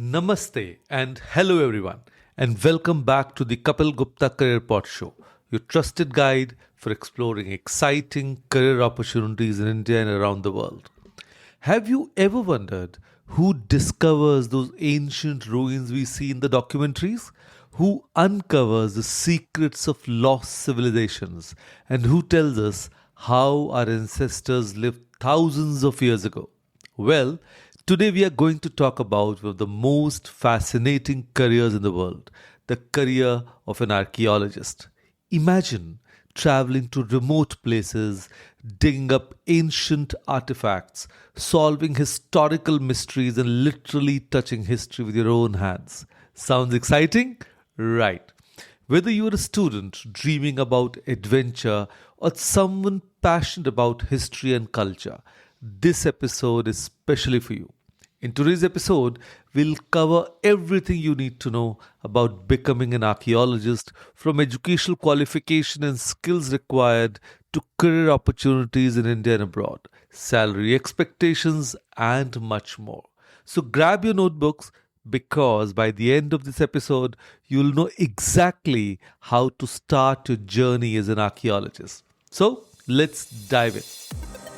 Namaste and hello everyone, and welcome back to the Kapil Gupta Career Pod Show, your trusted guide for exploring exciting career opportunities in India and around the world. Have you ever wondered who discovers those ancient ruins we see in the documentaries? Who uncovers the secrets of lost civilizations? And who tells us how our ancestors lived thousands of years ago? Well, today we are going to talk about one of the most fascinating careers in the world, the career of an archaeologist. Imagine traveling to remote places, digging up ancient artifacts, solving historical mysteries, and literally touching history with your own hands. Sounds exciting? Right. Whether you're a student dreaming about adventure or someone passionate about history and culture, this episode is specially for you. In today's episode, we'll cover everything you need to know about becoming an archaeologist, from educational qualification and skills required to career opportunities in India and abroad, salary expectations, and much more. So grab your notebooks because by the end of this episode, you'll know exactly how to start your journey as an archaeologist. So let's dive in.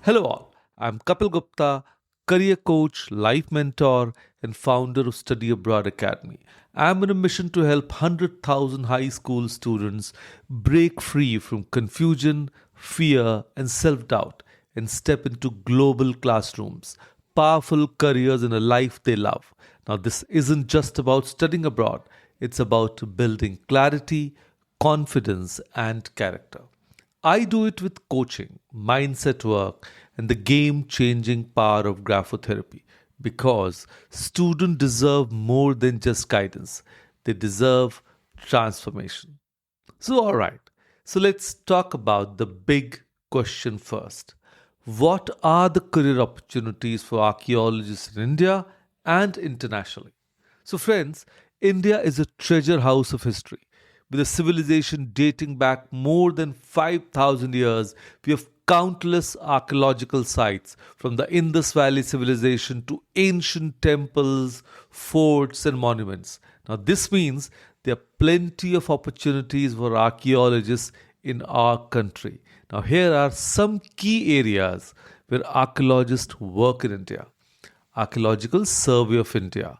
Hello, all. I'm Kapil Gupta, career coach, life mentor, and founder of Study Abroad Academy. I'm on a mission to help 100,000 high school students break free from confusion, fear, and self doubt and step into global classrooms, powerful careers, and a life they love. Now, this isn't just about studying abroad, it's about building clarity, confidence, and character. I do it with coaching, mindset work, and the game changing power of graphotherapy because students deserve more than just guidance, they deserve transformation. So, all right, so let's talk about the big question first. What are the career opportunities for archaeologists in India and internationally? So, friends, India is a treasure house of history. With a civilization dating back more than 5,000 years, we have countless archaeological sites, from the Indus Valley civilization to ancient temples, forts, and monuments. Now, this means there are plenty of opportunities for archaeologists in our country. Now, here are some key areas where archaeologists work in India. Archaeological Survey of India,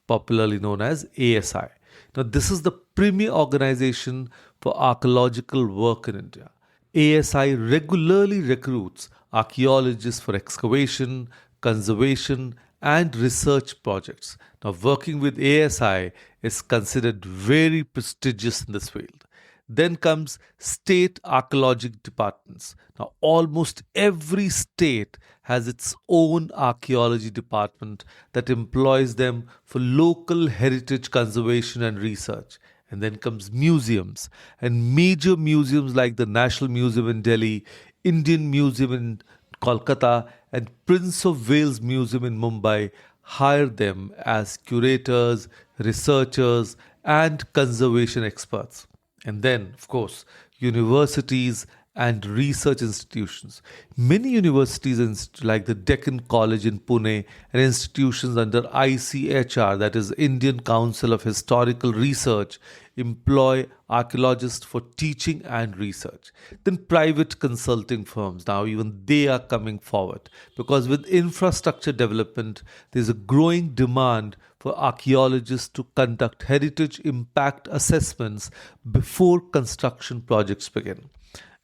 popularly known as ASI. Now, this is the premier organization for archaeological work in India. ASI regularly recruits archaeologists for excavation, conservation, and research projects. Now, working with ASI is considered very prestigious in this field. Then comes state archaeological departments. Now, almost every state has its own archaeology department that employs them for local heritage conservation and research. And then comes museums, and major museums like the National Museum in Delhi, Indian Museum in Kolkata, and Prince of Wales Museum in Mumbai hire them as curators, researchers, and conservation experts. And then, of course, universities and research institutions. Many universities, like the Deccan College in Pune, and institutions under ICHR, that is Indian Council of Historical Research, employ archaeologists for teaching and research. Then private consulting firms, now even they are coming forward because with infrastructure development, there's a growing demand for archaeologists to conduct heritage impact assessments before construction projects begin.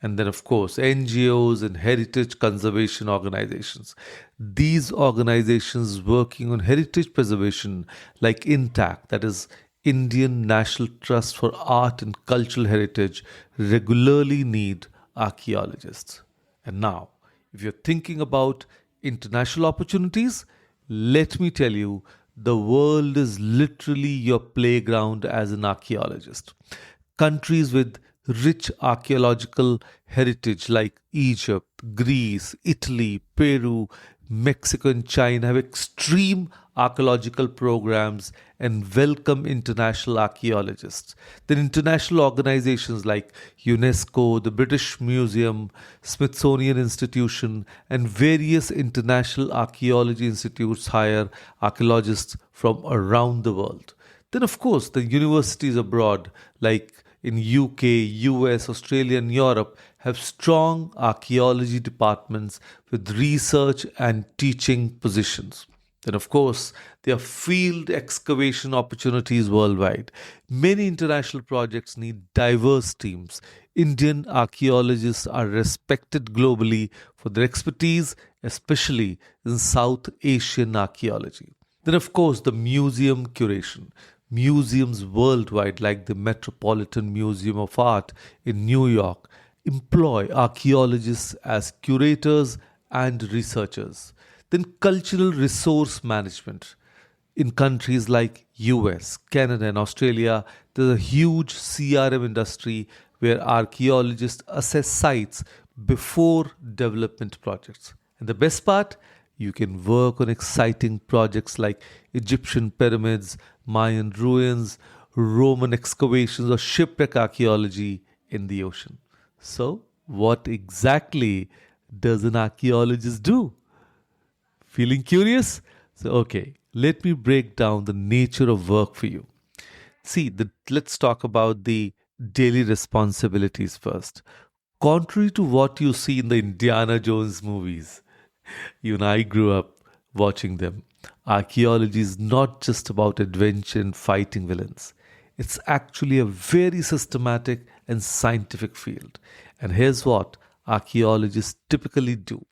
And then, of course, NGOs and heritage conservation organizations. These organizations working on heritage preservation, like INTAC, that is Indian National Trust for Art and Cultural Heritage, regularly need archaeologists. And now, if you're thinking about international opportunities, let me tell you, the world is literally your playground as an archaeologist. Countries with rich archaeological heritage like Egypt, Greece, Italy, Peru, Mexico, and China have extreme archaeological programs and welcome international archaeologists. Then, international organizations like UNESCO, the British Museum, Smithsonian Institution, and various international archaeology institutes hire archaeologists from around the world. Then, of course, the universities abroad, like in UK, US, Australia, and Europe, have strong archaeology departments with research and teaching positions. Then, of course, there are field excavation opportunities worldwide. Many international projects need diverse teams. Indian archaeologists are respected globally for their expertise, especially in South Asian archaeology. Then, of course, the museum curation. Museums worldwide, like the Metropolitan Museum of Art in New York, employ archaeologists as curators and researchers. Then, cultural resource management. In countries like US, Canada, and Australia, there's a huge CRM industry where archaeologists assess sites before development projects. And the best part, you can work on exciting projects like Egyptian pyramids, Mayan ruins, Roman excavations, or shipwreck archaeology in the ocean. So, what exactly does an archaeologist do? Feeling curious? So, okay, let me break down the nature of work for you. See, let's talk about the daily responsibilities first. Contrary to what you see in the Indiana Jones movies, you and I grew up watching them. Archaeology is not just about adventure and fighting villains. It's actually a very systematic and scientific field. And here's what archaeologists typically do: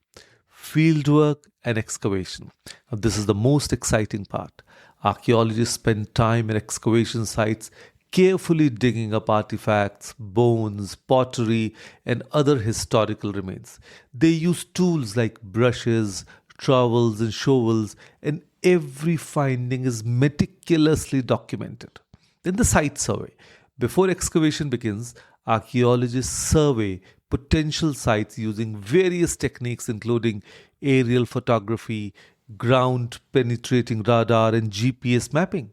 fieldwork and excavation. Now, this is the most exciting part. Archaeologists spend time in excavation sites carefully digging up artifacts, bones, pottery, and other historical remains. They use tools like brushes, trowels, and shovels, and every finding is meticulously documented. Then the site survey. Before excavation begins, archaeologists survey potential sites using various techniques, including aerial photography, ground penetrating radar, and GPS mapping.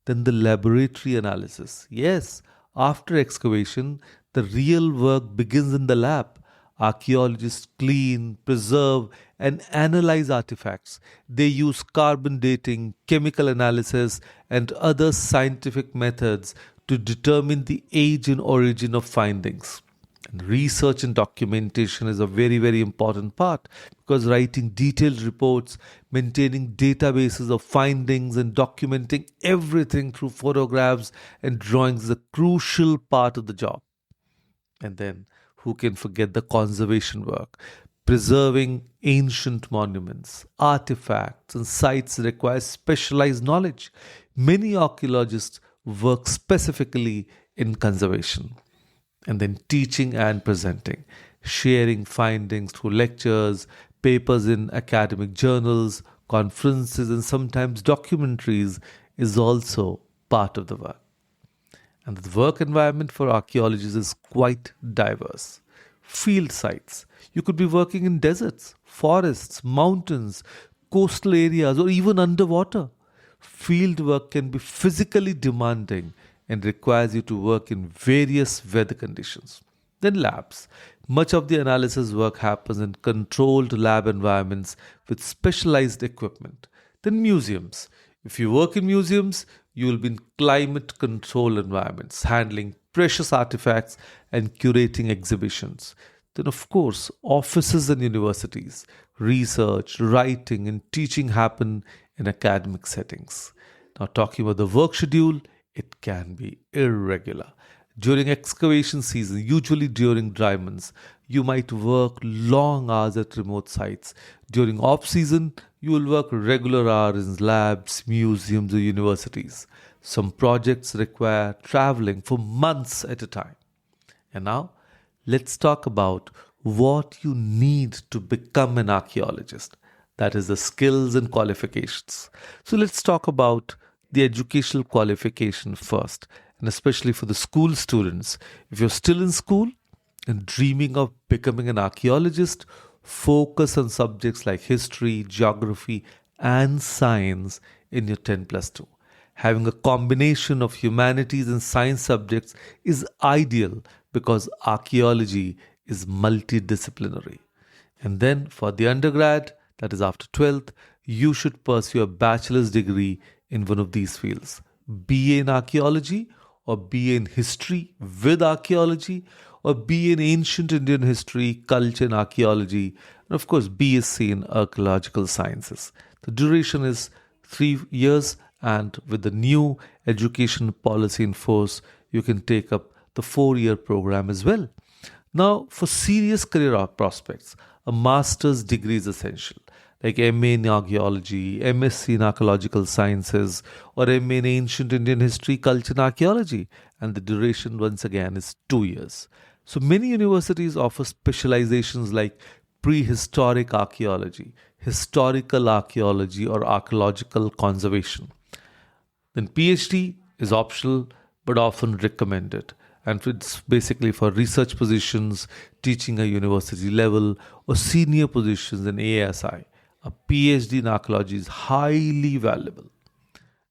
Then the laboratory analysis. Yes, after excavation, the real work begins in the lab. Archaeologists clean, preserve, and analyze artifacts. They use carbon dating, chemical analysis, and other scientific methods to determine the age and origin of findings. And research and documentation is a very, very important part, because writing detailed reports, maintaining databases of findings, and documenting everything through photographs and drawings is a crucial part of the job. And then, who can forget the conservation work? Preserving ancient monuments, artifacts, and sites requires specialized knowledge. Many archaeologists work specifically in conservation. And then teaching and presenting, sharing findings through lectures, papers in academic journals, conferences, and sometimes documentaries is also part of the work. And the work environment for archaeologists is quite diverse. Field sites. You could be working in deserts, forests, mountains, coastal areas, or even underwater. Field work can be physically demanding and requires you to work in various weather conditions. Then labs. Much of the analysis work happens in controlled lab environments with specialized equipment. Then museums. If you work in museums, you will be in climate controlled environments, handling precious artifacts and curating exhibitions. Then, of course, offices and universities. Research, writing, and teaching happen in academic settings. Now, talking about the work schedule, it can be irregular. During excavation season, usually during dry months, you might work long hours at remote sites. During off season, you will work regular hours in labs, museums, or universities. Some projects require traveling for months at a time. And now, let's talk about what you need to become an archaeologist. That is the skills and qualifications. So let's talk about the educational qualification first, and especially for the school students. If you're still in school and dreaming of becoming an archaeologist, Focus on subjects like history, geography, and science in your 10 plus 2. Having a combination of humanities and science subjects is ideal because archaeology is multidisciplinary. And then for the undergrad, that is after 12th, you should pursue a bachelor's degree in one of these fields: BA in archaeology, or BA in history with archaeology, or BA in ancient Indian history, culture, and archaeology, and of course BSc in archaeological sciences. The duration is 3 years, and with the new education policy in force, you can take up the 4 year program as well. Now, for serious career prospects, a master's degree is essential, like MA in archaeology, MSc in archaeological sciences, or MA in ancient Indian history, culture, and archaeology. And the duration, once again, is 2 years. So many universities offer specializations like prehistoric archaeology, historical archaeology, or archaeological conservation. Then PhD is optional but often recommended. And it's basically for research positions, teaching at university level, or senior positions in ASI. A PhD in archaeology is highly valuable.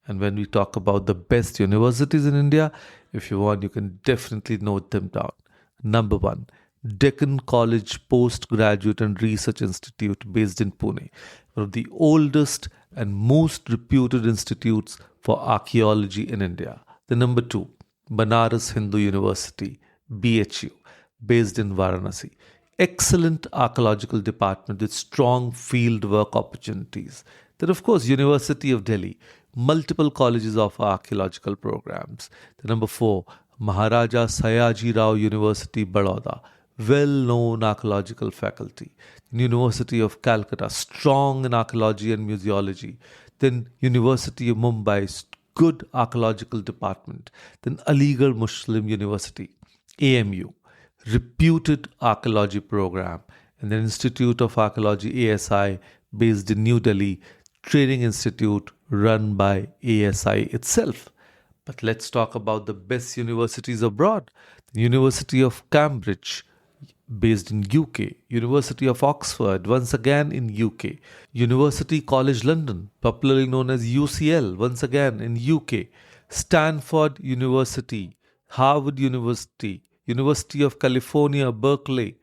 And when we talk about the best universities in India, if you want, you can definitely note them down. Number one, Deccan College Postgraduate and Research Institute based in Pune, one of the oldest and most reputed institutes for archaeology in India. The number two, Banaras Hindu University, BHU, based in Varanasi. Excellent archaeological department with strong field work opportunities. Then, of course, University of Delhi, multiple colleges offer archaeological programs. The number four, Maharaja Sayaji Rao University, Baroda, well-known archaeological faculty. Then University of Calcutta, strong in archaeology and museology. Then University of Mumbai, good archaeological department. Then Aligarh Muslim University, AMU, reputed archaeology program. And then Institute of Archaeology, ASI, based in New Delhi, training institute run by ASI itself. But let's talk about the best universities abroad. The University of Cambridge, based in UK, University of Oxford, once again in UK, University College London, popularly known as UCL, once again in UK, Stanford University, Harvard University, University of California, Berkeley,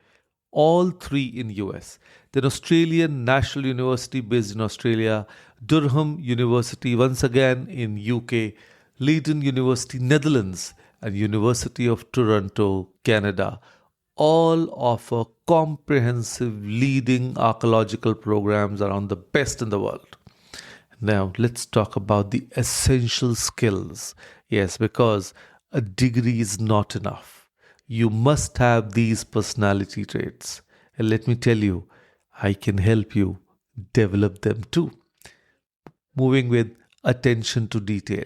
all three in US. Then Australian National University based in Australia, Durham University, once again in UK, Leiden University, Netherlands, and University of Toronto, Canada, all offer comprehensive leading archaeological programs around the best in the world. Now, let's talk about the essential skills. Yes, because a degree is not enough. You must have these personality traits. And let me tell you, I can help you develop them too. Moving with attention to detail.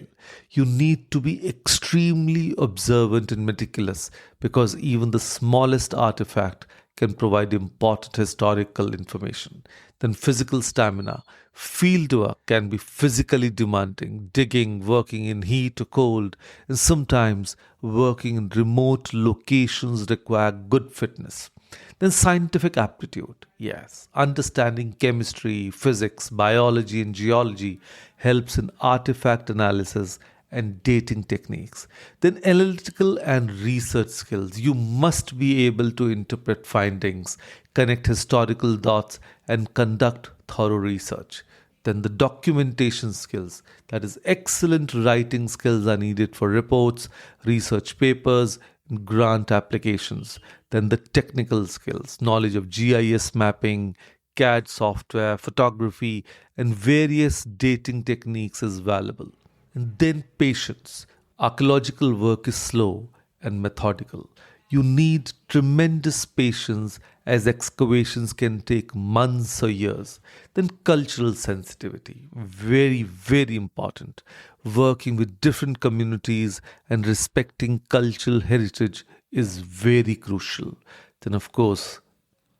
You need to be extremely observant and meticulous because even the smallest artifact can provide important historical information. Then physical stamina. Fieldwork can be physically demanding, digging, working in heat or cold, and sometimes working in remote locations require good fitness. Then scientific aptitude. Yes, understanding chemistry, physics, biology, and geology helps in artifact analysis and dating techniques. Then analytical and research skills. You must be able to interpret findings, connect historical dots, and conduct thorough research. Then the documentation skills. That is, excellent writing skills are needed for reports, research papers, and grant applications. Then the technical skills, knowledge of GIS mapping, CAD software, photography, and various dating techniques is valuable. And then patience. Archaeological work is slow and methodical. You need tremendous patience as excavations can take months or years. Then cultural sensitivity. Very, very important. Working with different communities and respecting cultural heritage is very crucial. Then, of course,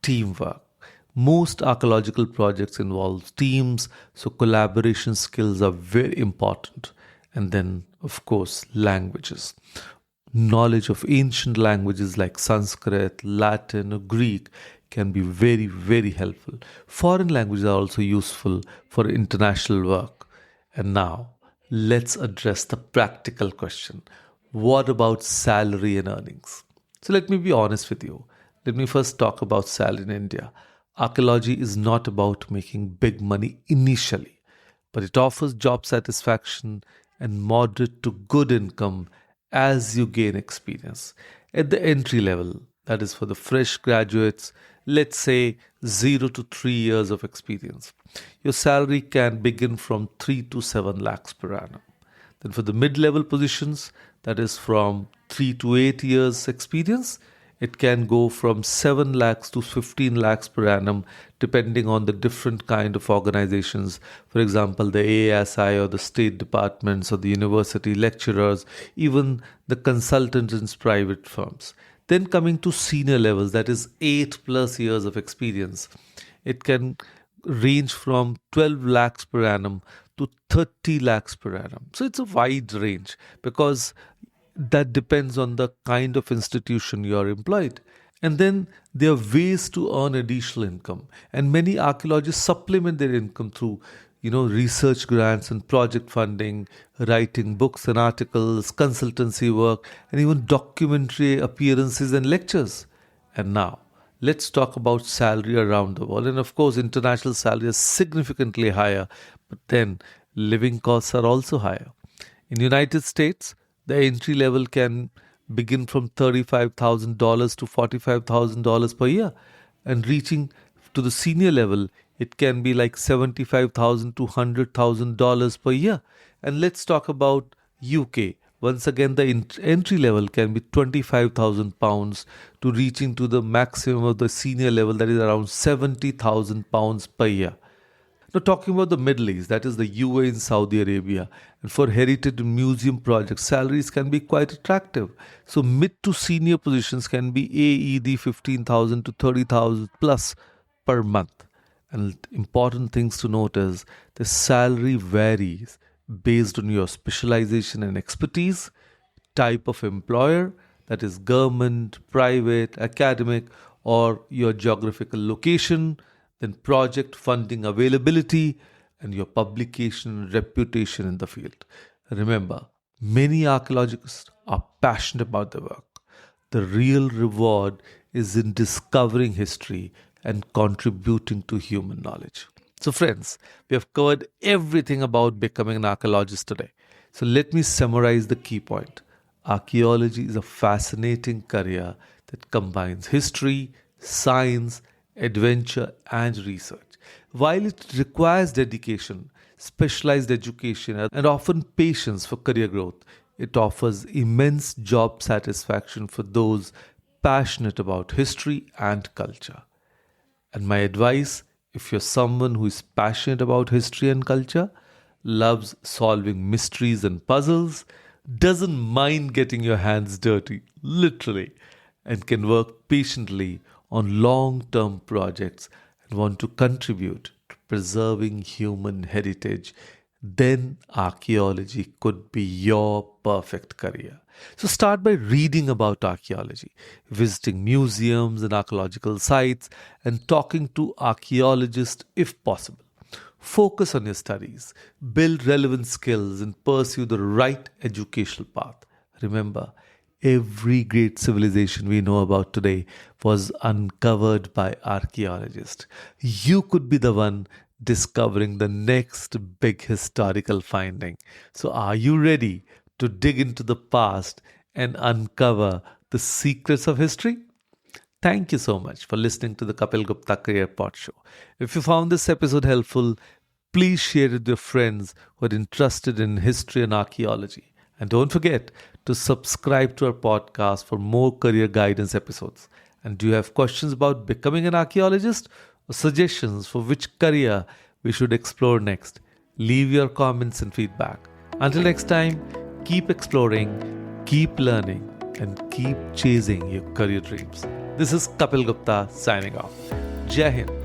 teamwork. Most archaeological projects involve teams, so collaboration skills are very important. And then, of course, languages. Knowledge of ancient languages like Sanskrit, Latin, or Greek can be very, very helpful. Foreign languages are also useful for international work. And now, let's address the practical question. What about salary and earnings? So let me be honest with you. Let me first talk about salary in India. Archaeology is not about making big money initially, but it offers job satisfaction and moderate to good income as you gain experience. At the entry level, that is for the fresh graduates, let's say 0 to 3 years of experience, your salary can begin from 3 to 7 lakhs per annum. Then for the mid-level positions, that is from 3 to 8 years experience, it can go from 7 lakhs to 15 lakhs per annum depending on the different kind of organizations. For example, the ASI or the state departments or the university lecturers, even the consultants in private firms. Then coming to senior levels, that is 8 plus years of experience, it can range from 12 lakhs per annum to 30 lakhs per annum. So it's a wide range because that depends on the kind of institution you are employed. And then there are ways to earn additional income. And many archaeologists supplement their income through research grants and project funding, writing books and articles, consultancy work, and even documentary appearances and lectures. And now, let's talk about salary around the world. And of course, international salary is significantly higher, but then living costs are also higher. In the United States, the entry level can begin from $35,000 to $45,000 per year, and reaching to the senior level, it can be like $75,000 to $100,000 per year. And let's talk about UK. Once again, the entry level can be £25,000 to reaching to the maximum of the senior level, that is around £70,000 per year. Now, talking about the Middle East, that is the UAE and Saudi Arabia, and for heritage and museum projects, salaries can be quite attractive. So, mid to senior positions can be AED 15,000 to 30,000 plus per month. And important things to note is the salary varies based on your specialization and expertise, type of employer, that is government, private, academic, or your geographical location, then project funding availability, and your publication reputation in the field. Remember, many archaeologists are passionate about their work. The real reward is in discovering history and contributing to human knowledge. So friends, we have covered everything about becoming an archaeologist today. So let me summarize the key point. Archaeology is a fascinating career that combines history, science, adventure, and research. While it requires dedication, specialized education, and often patience for career growth, it offers immense job satisfaction for those passionate about history and culture. And my advice, if you're someone who is passionate about history and culture, loves solving mysteries and puzzles, doesn't mind getting your hands dirty, literally, and can work patiently on long-term projects and want to contribute to preserving human heritage, then archaeology could be your perfect career. So start by reading about archaeology, visiting museums and archaeological sites, and talking to archaeologists if possible. Focus on your studies, build relevant skills, and pursue the right educational path. Remember, every great civilization we know about today was uncovered by archaeologists. You could be the one discovering the next big historical finding. So are you ready to dig into the past and uncover the secrets of history? Thank you so much for listening to the Kapil Gupta Career Pod Show. If you found this episode helpful, please share it with your friends who are interested in history and archaeology. And don't forget to subscribe to our podcast for more career guidance episodes. And do you have questions about becoming an archaeologist or suggestions for which career we should explore next? Leave your comments and feedback. Until next time, keep exploring, keep learning, and keep chasing your career dreams. This is Kapil Gupta signing off. Jai Hind.